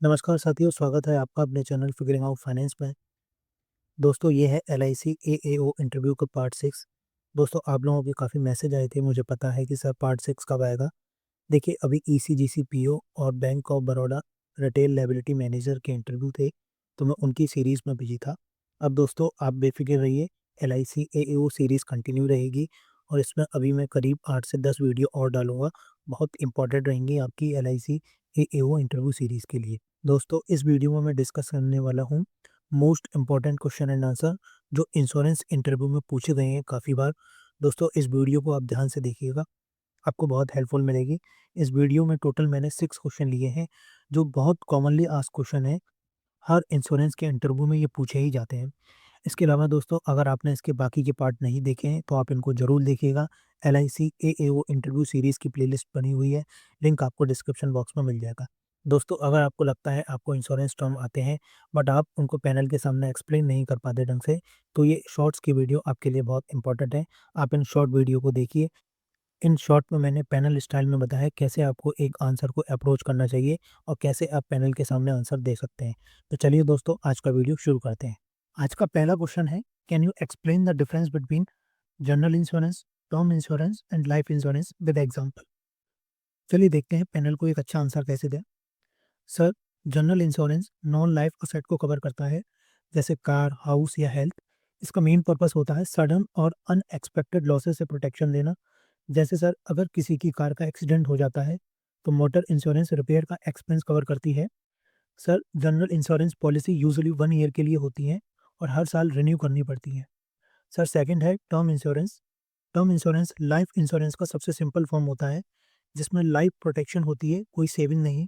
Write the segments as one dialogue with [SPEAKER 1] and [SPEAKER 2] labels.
[SPEAKER 1] नमस्कार साथियों, स्वागत है आपका अपने चैनल फिगरिंग आउट फाइनेंस में। दोस्तों ये है एलआईसी एएओ इंटरव्यू का पार्ट 6। दोस्तों आप लोगों के काफ़ी मैसेज आए थे, मुझे पता है कि सर पार्ट 6 कब आएगा। देखिए अभी ईसीजीसी पीओ और bank of Baroda retail liability manager के इंटरव्यू थे, तो मैं उनकी सीरीज़ में बिजी था। अब दोस्तों आप बेफिक्र रहिए, एलआईसी एएओ सीरीज़ कंटिन्यू रहेगी और इसमें अभी मैं करीब 8 से 10 वीडियो और डालूँगा। बहुत इंपॉर्टेंट रहेंगी आपकी एलआईसी एएओ इंटरव्यू सीरीज़ के लिए। दोस्तों इस वीडियो में मैं डिस्कस करने वाला हूँ most important question and answer जो इंश्योरेंस इंटरव्यू में पूछे गए हैं काफ़ी बार। दोस्तों इस वीडियो को आप ध्यान से देखिएगा, आपको बहुत हेल्पफुल मिलेगी। इस वीडियो में टोटल मैंने 6 क्वेश्चन लिए हैं जो बहुत कॉमनली आस्क्ड क्वेश्चन है, हर इंश्योरेंस के इंटरव्यू में ये पूछे ही जाते हैं। इसके अलावा दोस्तों अगर आपने इसके बाकी के पार्ट नहीं देखे हैं तो आप इनको ज़रूर देखिएगा। एलआईसी एएओ इंटरव्यू सीरीज़ की प्लेलिस्ट बनी हुई है, लिंक आपको डिस्क्रिप्शन बॉक्स में मिल जाएगा। दोस्तों अगर आपको लगता है आपको इंश्योरेंस टर्म आते हैं बट आप उनको पैनल के सामने एक्सप्लेन नहीं कर पाते ढंग से, तो ये शॉर्ट्स की वीडियो आपके लिए बहुत इंपॉर्टेंट है। आप इन शॉर्ट वीडियो को देखिए। इन शॉर्ट में मैंने पैनल स्टाइल में बताया कैसे आपको एक आंसर को अप्रोच करना चाहिए और कैसे आप पैनल के सामने आंसर दे सकते हैं। तो चलिए दोस्तों आज का वीडियो शुरू करते हैं। आज का पहला क्वेश्चन है, can you explain the difference between general insurance, term insurance and life insurance with example. चलिए देखते हैं पैनल को एक अच्छा आंसर कैसे दें। Sir, general insurance non life asset को कवर करता है, जैसे कार, हाउस या हेल्थ। इसका मेन पर्पस होता है सडन और अनएक्सपेक्टेड लॉसेस से प्रोटेक्शन देना। जैसे सर अगर किसी की कार का एक्सीडेंट हो जाता है तो मोटर इंश्योरेंस रिपेयर का एक्सपेंस कवर करती है। Sir general insurance policy usually 1 year के लिए होती है और हर साल रिन्यू करनी पड़ती है। सर सेकंड है term insurance. Term insurance life insurance का सबसे सिंपल फॉर्म होता है, जिसमें लाइफ प्रोटेक्शन होती है, कोई सेविंग नहीं।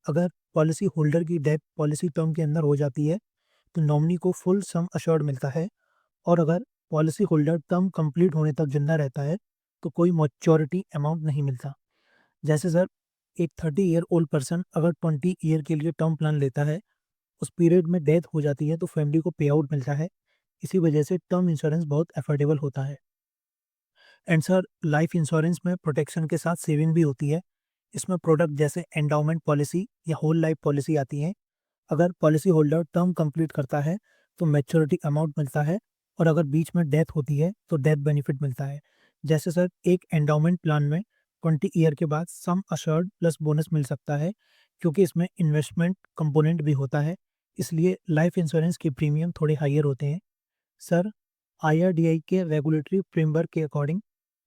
[SPEAKER 1] अगर पॉलिसी होल्डर की डेथ पॉलिसी टर्म के अंदर हो जाती है तो नॉमिनी को फुल सम अश्योर्ड मिलता है, और अगर पॉलिसी होल्डर टर्म कंप्लीट होने तक जिंदा रहता है तो कोई मैच्योरिटी अमाउंट नहीं मिलता। जैसे सर एक 30 ईयर ओल्ड पर्सन अगर 20 ईयर के लिए टर्म प्लान लेता है, उस पीरियड में डेथ हो जाती है तो फैमिली को पे आउट मिलता है। इसी वजह से टर्म इंश्योरेंस बहुत अफोर्डेबल होता है। एंड सर लाइफ इंश्योरेंस में प्रोटेक्शन के साथ सेविंग भी होती है। इसमें प्रोडक्ट जैसे एंडाउमेंट पॉलिसी या होल लाइफ पॉलिसी आती है। अगर पॉलिसी होल्डर टर्म कंप्लीट करता है तो मैच्योरिटी अमाउंट मिलता है, और अगर बीच में डेथ होती है तो डेथ बेनिफिट मिलता है। जैसे सर एक एंडाउमेंट प्लान में 20 ईयर के बाद सम अश्योर्ड प्लस बोनस मिल सकता है, क्योंकि इसमें इन्वेस्टमेंट कंपोनेंट भी होता है, इसलिए लाइफ इंश्योरेंस के प्रीमियम थोड़े हायर होते हैं। सर आईआरडीआई के रेगुलेटरी फ्रेमवर्क के अकॉर्डिंग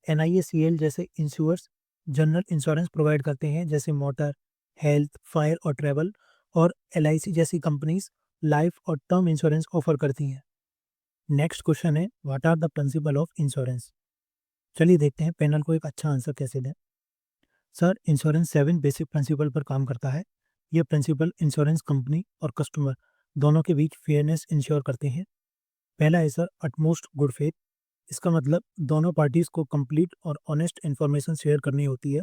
[SPEAKER 1] एनआईएसीएल जैसे इंश्योर्स जनरल इंश्योरेंस प्रोवाइड करते हैं, जैसे मोटर, हेल्थ, फायर और ट्रैवल, और एलआईसी जैसी कंपनीज लाइफ और टर्म इंश्योरेंस ऑफर करती हैं। नेक्स्ट क्वेश्चन है, what are the principle of insurance. चलिए देखते हैं पैनल को एक अच्छा आंसर कैसे दें। सर इंश्योरेंस 7 बेसिक प्रिंसिपल पर काम करता है। ये प्रिंसिपल इंश्योरेंस कंपनी और कस्टमर दोनों के बीच फेयरनेस इंश्योर करते हैं। पहला है सर अटमोस्ट गुड फेथ। इसका मतलब दोनों पार्टीज को कंप्लीट और ऑनेस्ट इन्फॉर्मेशन शेयर करनी होती है।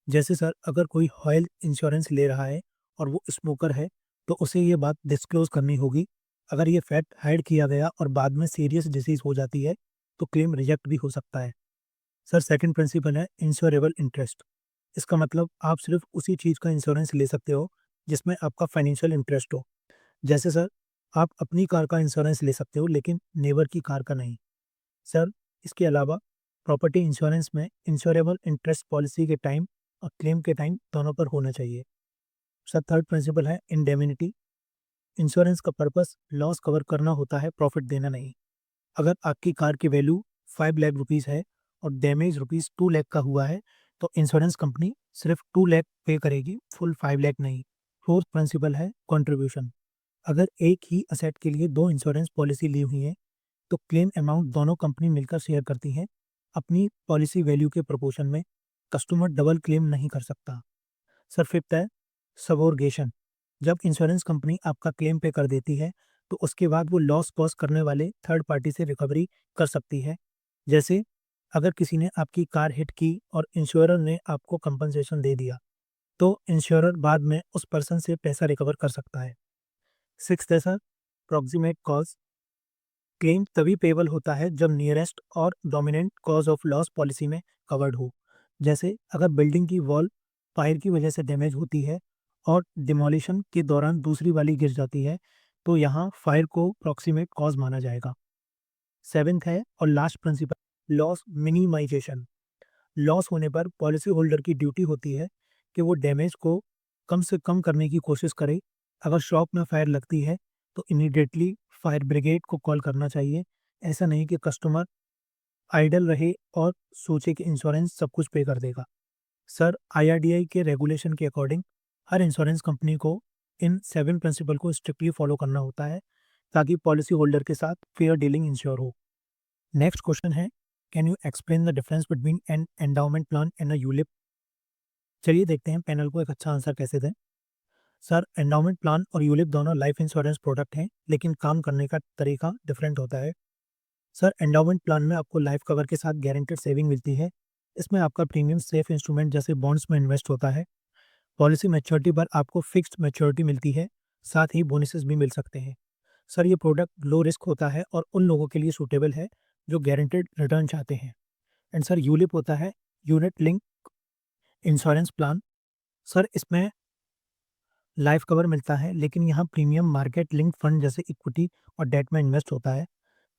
[SPEAKER 1] जैसे सर अगर कोई हेल्थ इंश्योरेंस ले रहा है और वो स्मोकर है तो उसे ये बात डिस्क्लोज करनी होगी। अगर ये फैक्ट हाइड किया गया और बाद में सीरियस डिसीज हो जाती है तो क्लेम रिजेक्ट भी हो सकता है। सर सेकंड प्रिंसिपल है इंश्योरेबल इंटरेस्ट। इसका मतलब आप सिर्फ उसी चीज़ का इंश्योरेंस ले सकते हो जिसमें आपका फाइनेंशियल इंटरेस्ट हो। जैसे सर आप अपनी कार का इंश्योरेंस ले सकते हो लेकिन नेबर की कार का नहीं। सर इसके अलावा प्रॉपर्टी इंश्योरेंस में इंश्योरेबल इंटरेस्ट पॉलिसी के टाइम और क्लेम के टाइम दोनों पर होना चाहिए। सर थर्ड प्रिंसिपल है इंडेमिनिटी। इंश्योरेंस का पर्पस लॉस कवर करना होता है, प्रॉफिट देना नहीं। अगर आपकी कार की वैल्यू 5 लाख रुपीज़ है और डैमेज रुपीज़ 2 लाख का हुआ है तो इंश्योरेंस कंपनी सिर्फ 2 लाख पे करेगी, फुल 5 लाख नहीं। फोर्थ प्रिंसिपल है कंट्रीब्यूशन। अगर एक ही असेट के लिए दो इंश्योरेंस पॉलिसी ली हुई है तो क्लेम अमाउंट दोनों कंपनी मिलकर शेयर करती हैं, अपनी पॉलिसी वैल्यू के प्रोपोर्शन में। कस्टमर डबल क्लेम नहीं कर सकता। सर फिफ्थ है सबोरगेशन। जब इंश्योरेंस कंपनी आपका क्लेम पे कर देती है तो उसके बाद वो लॉस कॉज करने वाले थर्ड पार्टी से रिकवरी कर सकती है। जैसे अगर किसी ने आपकी कार हिट की और इंश्योरर ने आपको कंपनसेशन दे दिया तो इंश्योरर बाद में उस पर्सन से पैसा रिकवर कर सकता है। सिक्स्थ है सर प्रॉक्सिमेट कॉज। क्लेम तभी पेबल होता है जब नियरेस्ट और dominant cause of loss policy में कवर्ड हो। जैसे अगर बिल्डिंग की वॉल फायर की वजह से डैमेज होती है और डिमोलिशन के दौरान दूसरी वाली गिर जाती है तो यहाँ फायर को प्रॉक्सिमेट कॉज माना जाएगा। 7th है और last principle loss minimisation. Loss होने पर पॉलिसी होल्डर की ड्यूटी होती है कि वो डैमेज को कम से कम करने की कोशिश करे। अगर शॉप में फायर लगती है तो इमीडिएटली फायर ब्रिगेड को कॉल करना चाहिए। ऐसा नहीं कि कस्टमर आइडल रहे और सोचे कि इंश्योरेंस सब कुछ पे कर देगा। सर, आईआरडीआई के रेगुलेशन के अकॉर्डिंग हर इंश्योरेंस कंपनी को इन 7 प्रिंसिपल को स्ट्रिक्टली फॉलो करना होता है ताकि पॉलिसी होल्डर के साथ फेयर डीलिंग इंश्योर हो। नेक्स्ट क्वेश्चन है, can you explain the difference between an endowment plan and a ULIP? चलिए देखते हैं पैनल को एक अच्छा आंसर कैसे दें। सर, एंडाउमेंट प्लान और यूलिप दोनों लाइफ इंश्योरेंस प्रोडक्ट हैं, लेकिन काम करने का तरीका डिफरेंट होता है। सर, एंडाउमेंट प्लान में आपको लाइफ कवर के साथ गारंटेड सेविंग मिलती है। इसमें आपका प्रीमियम सेफ इंस्ट्रूमेंट जैसे बॉन्ड्स में इन्वेस्ट होता है। पॉलिसी मैच्योरिटी पर आपको फिक्स्ड मैच्योरिटी मिलती है, साथ ही बोनसेस भी मिल सकते हैं। सर, ये प्रोडक्ट लो रिस्क होता है और उन लोगों के लिए सूटेबल है जो गारंटेड रिटर्न चाहते हैं। एंड सर, यूलिप होता है unit link insurance plan. Sir, इसमें लाइफ कवर मिलता है, लेकिन यहाँ प्रीमियम मार्केट लिंक फंड जैसे इक्विटी और डेट में इन्वेस्ट होता है।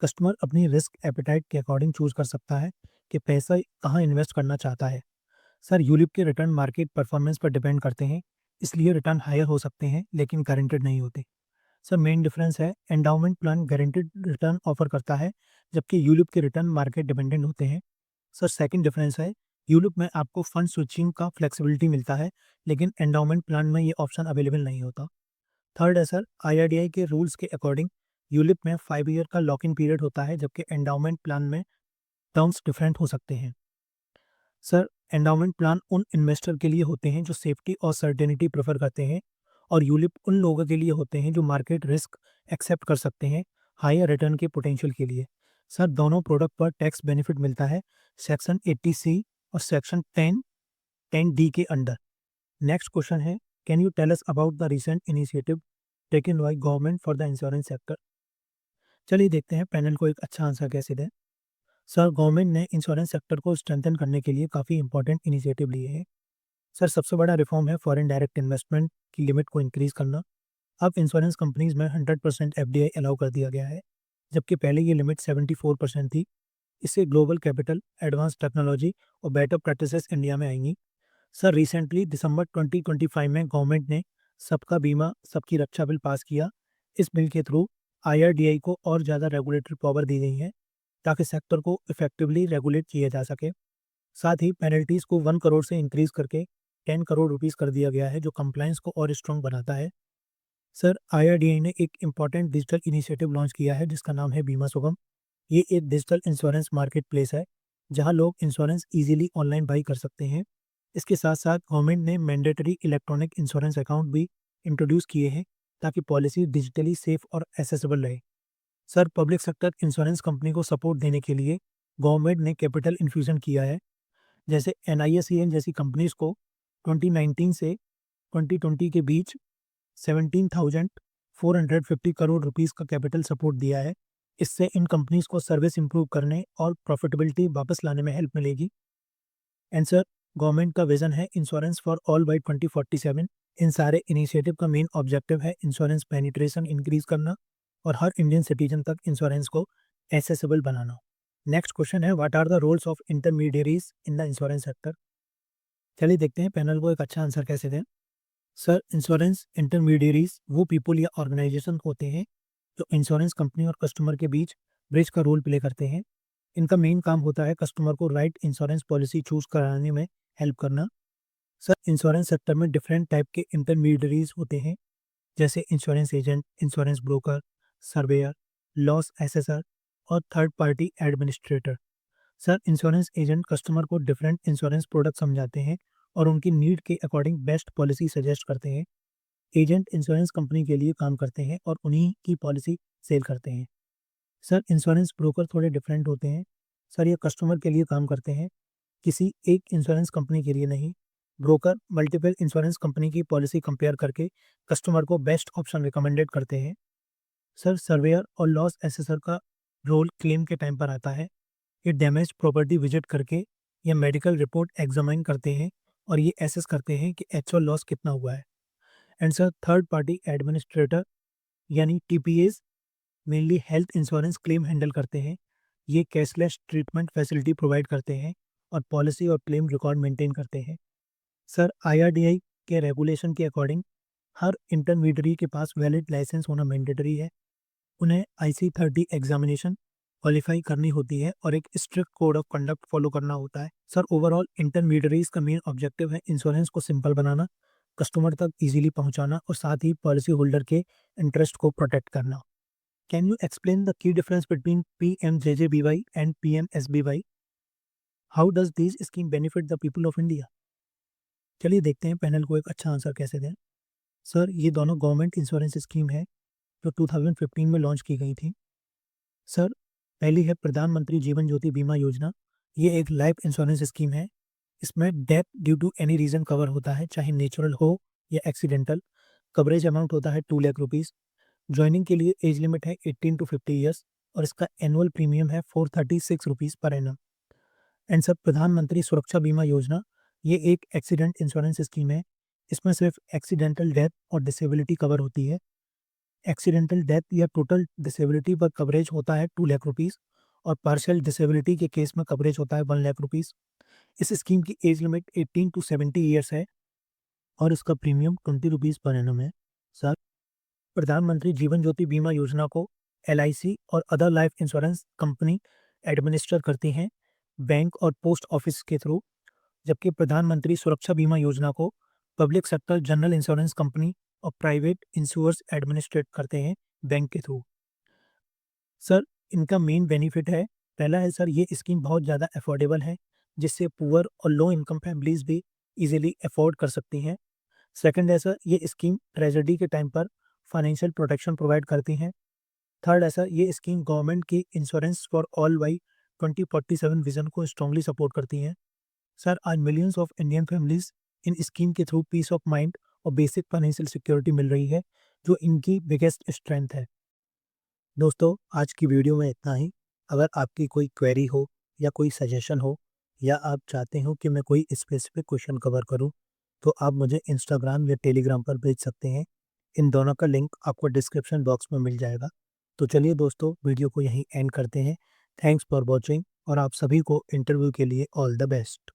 [SPEAKER 1] कस्टमर अपनी रिस्क एपेटाइट के अकॉर्डिंग चूज कर सकता है कि पैसा कहाँ इन्वेस्ट करना चाहता है। सर, यूलिप के रिटर्न मार्केट परफॉर्मेंस पर डिपेंड करते हैं, इसलिए रिटर्न हायर हो सकते हैं लेकिन गारंटेड नहीं होते। सर, मेन डिफरेंस है endowment plan guaranteed return offer करता है जबकि यूलिप के रिटर्न मार्केट डिपेंडेंट होते हैं। सर, सेकंड डिफरेंस है यूलिप में आपको फंड स्विचिंग का फ्लेक्सिबिलिटी मिलता है, लेकिन एंडाउमेंट प्लान में ये ऑप्शन अवेलेबल नहीं होता। थर्ड है सर, आईआरडीआई के रूल्स के अकॉर्डिंग यूलिप में 5 ईयर का लॉक इन पीरियड होता है जबकि एंडाउमेंट प्लान में टर्म्स डिफरेंट हो सकते हैं। सर, एंडाउमेंट प्लान उन इन्वेस्टर के लिए होते हैं जो सेफ्टी और सर्टेनिटी प्रेफर करते हैं और यूलिप उन लोगों के लिए होते हैं जो मार्केट रिस्क एक्सेप्ट कर सकते हैं हायर रिटर्न के पोटेंशियल के लिए। सर, दोनों प्रोडक्ट पर टैक्स बेनिफिट मिलता है सेक्शन 80C और सेक्शन 10D के अंडर। नेक्स्ट क्वेश्चन है, can you tell us about the recent initiative taken by government for the insurance sector? चलिए देखते हैं पैनल को एक अच्छा आंसर कैसे दें। सर, गवर्नमेंट ने इंश्योरेंस सेक्टर को स्ट्रेंथन करने के लिए काफ़ी इंपॉर्टेंट इनिशिएटिव लिए हैं। सर, सबसे बड़ा रिफॉर्म है फॉरेन डायरेक्ट इन्वेस्टमेंट की लिमिट को इंक्रीज करना। अब इंश्योरेंस कंपनीज में 100% एफडीआई अलाउ कर दिया गया है, जबकि पहले ये लिमिट 74% थी। इससे ग्लोबल कैपिटल, एडवांस टेक्नोलॉजी और बेटर प्रैक्टिसेस इंडिया में आएंगी। सर, रिसेंटली दिसंबर 2025 में गवर्नमेंट ने सबका बीमा सबकी रक्षा बिल पास किया। इस बिल के थ्रू आईआरडीआई को और ज़्यादा रेगुलेटरी पावर दी गई है ताकि सेक्टर को इफेक्टिवली रेगुलेट किया जा सके। साथ ही पेनल्टीज़ को 1 करोड़ से इंक्रीज करके 10 करोड़ रुपीज़ कर दिया गया है, जो कंप्लायंस को और स्ट्रॉन्ग बनाता है। सर, आईआरडीआई ने एक इम्पॉर्टेंट डिजिटल इनिशिएटिव लॉन्च किया है जिसका नाम है बीमा सुगम। ये एक डिजिटल इंश्योरेंस मार्केट प्लेस है जहां लोग इंश्योरेंस इजीली ऑनलाइन बाई कर सकते हैं। इसके साथ साथ गवर्नमेंट ने मैंडेटरी इलेक्ट्रॉनिक इंश्योरेंस अकाउंट भी इंट्रोड्यूस किए हैं ताकि पॉलिसी डिजिटली सेफ और एसेसिबल रहे। Sir, public sector insurance company को सपोर्ट देने के लिए गवर्नमेंट ने कैपिटल इन्फ्यूजन किया है। जैसे एनआईएसईएन जैसी कंपनीज को 2019 से 2020 के बीच 17,450 करोड़ रुपीस का कैपिटल सपोर्ट दिया है। इससे इन कंपनीज को सर्विस इंप्रूव करने और प्रॉफिटेबिलिटी वापस लाने में हेल्प मिलेगी। एंड सर, गवर्नमेंट का विजन है इंश्योरेंस फॉर ऑल बाई 2047। इन सारे इनिशिएटिव का मेन ऑब्जेक्टिव है इंश्योरेंस पेनिट्रेशन इंक्रीज करना और हर इंडियन सिटीजन तक इंश्योरेंस को एसेसिबल बनाना। नेक्स्ट क्वेश्चन है, what are the roles of intermediaries in the insurance sector? चलिए देखते हैं पैनल को एक अच्छा आंसर कैसे दें। सर, इंश्योरेंस इंटरमीडियरीज वो पीपल या ऑर्गेनाइजेशन होते हैं जो इंश्योरेंस कंपनी और कस्टमर के बीच ब्रिज का रोल प्ले करते हैं। इनका मेन काम होता है कस्टमर को राइट इंश्योरेंस पॉलिसी चूज कराने में हेल्प करना। सर, इंश्योरेंस सेक्टर में डिफरेंट टाइप के इंटरमीडियरीज होते हैं जैसे insurance agent, insurance broker, surveyor, loss assessor और third party administrator. Sir, insurance agent customer को डिफरेंट इंश्योरेंस प्रोडक्ट समझाते हैं और उनकी नीड के अकॉर्डिंग बेस्ट पॉलिसी सजेस्ट करते हैं। एजेंट इंश्योरेंस कंपनी के लिए काम करते हैं और उन्हीं की पॉलिसी सेल करते हैं। सर, इंश्योरेंस ब्रोकर थोड़े डिफरेंट होते हैं। सर, ये कस्टमर के लिए काम करते हैं, किसी एक इंश्योरेंस कंपनी के लिए नहीं। ब्रोकर मल्टीपल इंश्योरेंस कंपनी की पॉलिसी कंपेयर करके कस्टमर को बेस्ट ऑप्शन रिकमेंडेड करते हैं। सर, सर्वेयर और लॉस एसेसर का रोल क्लेम के टाइम पर आता है। ये डैमेज प्रॉपर्टी विजिट करके या मेडिकल रिपोर्ट एग्जामाइन करते हैं और ये एसेस करते हैं कि एक्चुअल लॉस कितना हुआ है। And sir third party administrator यानी TPS mainly health insurance claim handle करते हैं। ये कैशलेस ट्रीटमेंट फैसिलिटी प्रोवाइड करते हैं और पॉलिसी और क्लेम रिकॉर्ड मेंटेन करते हैं। सर आईआरडीआई के रेगुलेशन के अकॉर्डिंग हर इंटरमीडियरी के पास वैलिड लाइसेंस होना मैंडेटरी है। उन्हें IC30 एग्जामिनेशन क्वालिफाई करनी होती है और एक strict code of conduct follow करना होता है। सर ओवरऑल इंटरमीडियरीज का मेन ऑब्जेक्टिव है इंश्योरेंस को सिंपल बनाना, कस्टमर तक इजीली पहुंचाना और साथ ही पॉलिसी होल्डर के इंटरेस्ट को प्रोटेक्ट करना। Can you explain the key difference between PMJJBY and PMSBY? How does this scheme benefit the people of India? चलिए देखते हैं पैनल को एक अच्छा आंसर कैसे दें। सर ये दोनों गवर्नमेंट इंश्योरेंस स्कीम है जो 2015 में लॉन्च की गई थी। सर पहली है प्रधानमंत्री जीवन ज्योति बीमा योजना। ये एक लाइफ इंश्योरेंस स्कीम है। इसमें death due to any reason cover होता है, चाहे नेचुरल हो या एक्सीडेंटल। कवरेज अमाउंट होता है 2 लाख रुपीज़। ज्वाइनिंग के लिए एज लिमिट है 18 टू 50 ईयर्स और इसका एनुअल प्रीमियम है 436 rupees per annum. And sir प्रधानमंत्री सुरक्षा बीमा योजना, ये एक एक्सीडेंट इंश्योरेंस स्कीम है। इसमें सिर्फ एक्सीडेंटल डेथ और डिसेबिलिटी कवर होती है। एक्सीडेंटल डेथ या टोटल डिसेबिलिटी पर कवरेज होता है 2 लाख रुपीज़ और पार्शियल डिसेबिलिटी के केस में कवरेज होता है 1 लाख रुपीज़। इस स्कीम की एज लिमिट 18 टू 70 ईयर्स है और इसका प्रीमियम 20 रुपीज़ पर एनम है। सर प्रधानमंत्री जीवन ज्योति बीमा योजना को LIC और other life insurance company administer करती हैं बैंक और पोस्ट ऑफिस के थ्रू, जबकि प्रधानमंत्री सुरक्षा बीमा योजना को public sector general insurance company और प्राइवेट इंश्योर्स एडमिनिस्ट्रेट करते हैं बैंक के थ्रू। सर इनका मेन बेनिफिट है, पहला है सर ये स्कीम बहुत ज़्यादा अफोर्डेबल है जिससे पुअर और लो इनकम फैमिलीज भी इजीली अफोर्ड कर सकती हैं। सेकंड है सर ये स्कीम ट्रेजेडी के टाइम पर फाइनेंशियल प्रोटेक्शन प्रोवाइड करती हैं। थर्ड है सर ये स्कीम गवर्नमेंट की insurance for all by 2047 vision को स्ट्रांगली सपोर्ट करती हैं। सर आज millions of Indian families in scheme के थ्रू पीस ऑफ माइंड और बेसिक फाइनेंशियल सिक्योरिटी मिल रही है जो इनकी बिगेस्ट स्ट्रेंथ है। दोस्तों आज की वीडियो में इतना ही। अगर आपकी कोई क्वेरी हो या कोई सजेशन हो या आप चाहते हो कि मैं कोई स्पेसिफिक क्वेश्चन कवर करूं, तो आप मुझे इंस्टाग्राम या टेलीग्राम पर भेज सकते हैं। इन दोनों का लिंक आपको डिस्क्रिप्शन बॉक्स में मिल जाएगा। तो चलिए दोस्तों वीडियो को यहीं एंड करते हैं। थैंक्स फॉर वॉचिंग और आप सभी को इंटरव्यू के लिए ऑल द बेस्ट।